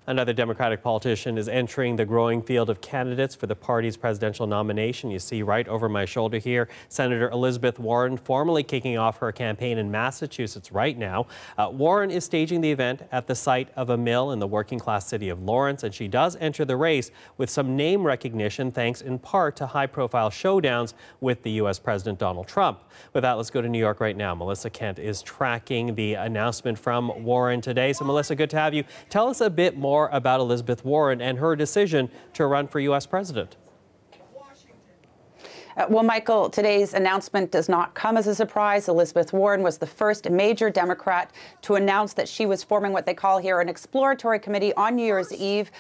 Another Democratic politician is entering the growing field of candidates for the party's presidential nomination. You see right over my shoulder here, Senator Elizabeth Warren formally kicking off her campaign in Massachusetts right now. Warren is staging the event at the site of a mill in the working-class city of Lawrence, and she does enter the race with some name recognition thanks in part to high-profile showdowns with the U.S. President Donald Trump. With that, let's go to New York right now. Melissa Kent is tracking the announcement from Warren today. So, Melissa, good to have you. Tell us a bit more about Elizabeth Warren and her decision to run for U.S. president. Well, Michael, today's announcement does not come as a surprise. Elizabeth Warren was the first major Democrat to announce that she was forming what they call here an exploratory committee on New Year's Eve.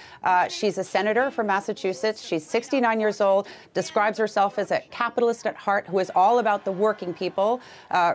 She's a senator from Massachusetts. She's 69 years old, describes herself as a capitalist at heart who is all about the working people.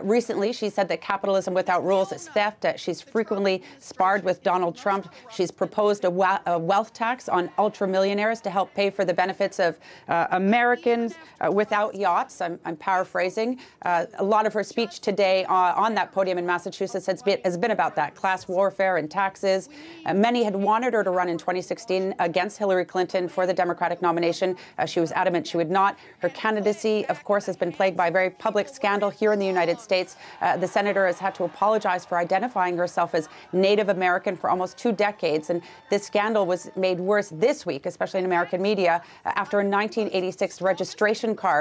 Recently, she said that capitalism without rules is theft. She's frequently sparred with Donald Trump. She's proposed a wealth tax on ultra-millionaires to help pay for the benefits of Americans without yachts. I'm paraphrasing. A lot of her speech today on that podium in Massachusetts has been about that, class warfare and taxes. Many had wanted her to run in 2016 against Hillary Clinton for the Democratic nomination. She was adamant she would not. Her candidacy, of course, has been plagued by a very public scandal here in the United States. The senator has had to apologize for identifying herself as Native American for almost 2 decades. And this scandal was made worse this week, especially in American media, after a 1986 registration card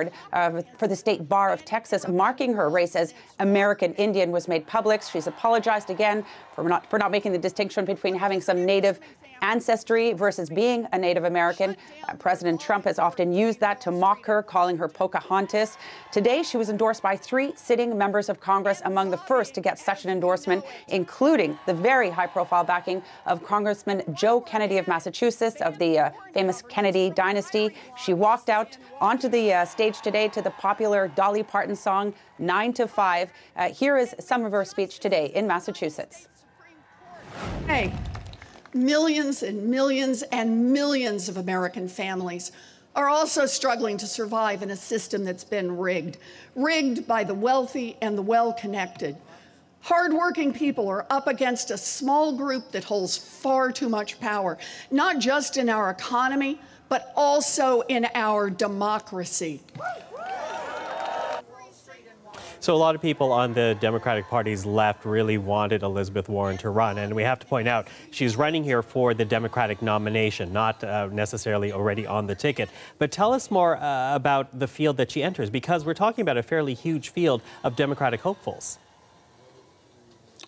for the State Bar of Texas marking her race as American Indian was made public. She's apologized again for not making the distinction between having some Native ancestry versus being a Native American. President Trump has often used that to mock her, calling her Pocahontas. Today, she was endorsed by 3 sitting members of Congress, among the first to get such an endorsement, including the very high-profile backing of Congressman Joe Kennedy of Massachusetts, of the famous Kennedy dynasty. She walked out onto the stage today to the popular Dolly Parton song, 9 to 5. Here is some of her speech today in Massachusetts. Hey. Millions and millions and millions of American families are also struggling to survive in a system that's been rigged by the wealthy and the well-connected. Hardworking people are up against a small group that holds far too much power, not just in our economy, but also in our democracy. So a lot of people on the Democratic Party's left really wanted Elizabeth Warren to run. And we have to point out, she's running here for the Democratic nomination, not necessarily already on the ticket. But tell us more about the field that she enters, because we're talking about a fairly huge field of Democratic hopefuls.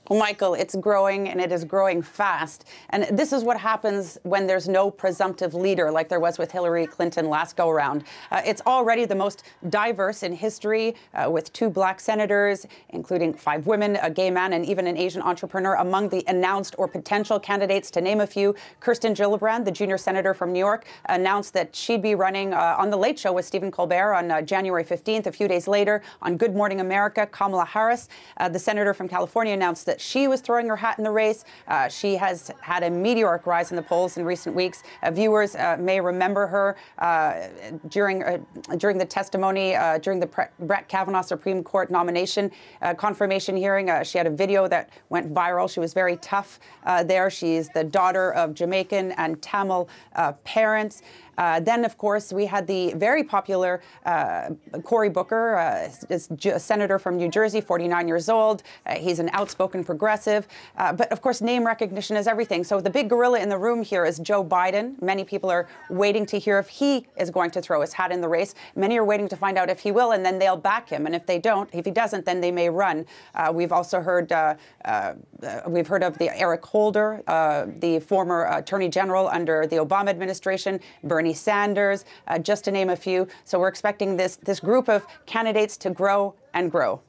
Well, Michael, it's growing, and it is growing fast. And this is what happens when there's no presumptive leader like there was with Hillary Clinton last go-around. It's already the most diverse in history, with 2 black senators, including 5 women, a gay man, and even an Asian entrepreneur among the announced or potential candidates. To name a few, Kirsten Gillibrand, the junior senator from New York, announced that she'd be running on The Late Show with Stephen Colbert on January 15th. A few days later, on Good Morning America, Kamala Harris, the senator from California, announced that she was throwing her hat in the race. She has had a meteoric rise in the polls in recent weeks. Viewers may remember her during the testimony during the Brett Kavanaugh Supreme Court nomination confirmation hearing. She had a video that went viral. She was very tough there. She's the daughter of Jamaican and Tamil parents. Then, of course, we had the very popular Cory Booker, a senator from New Jersey, 49 years old. He's an outspoken progressive. But, of course, name recognition is everything. So the big gorilla in the room here is Joe Biden. Many people are waiting to hear if he is going to throw his hat in the race. Many are waiting to find out if he will, and then they'll back him. And if he doesn't, then they may run. We've also heard, we've heard of the Eric Holder, the former Attorney General under the Obama administration, Bernie Sanders, just to name a few. So we're expecting this group of candidates to grow and grow.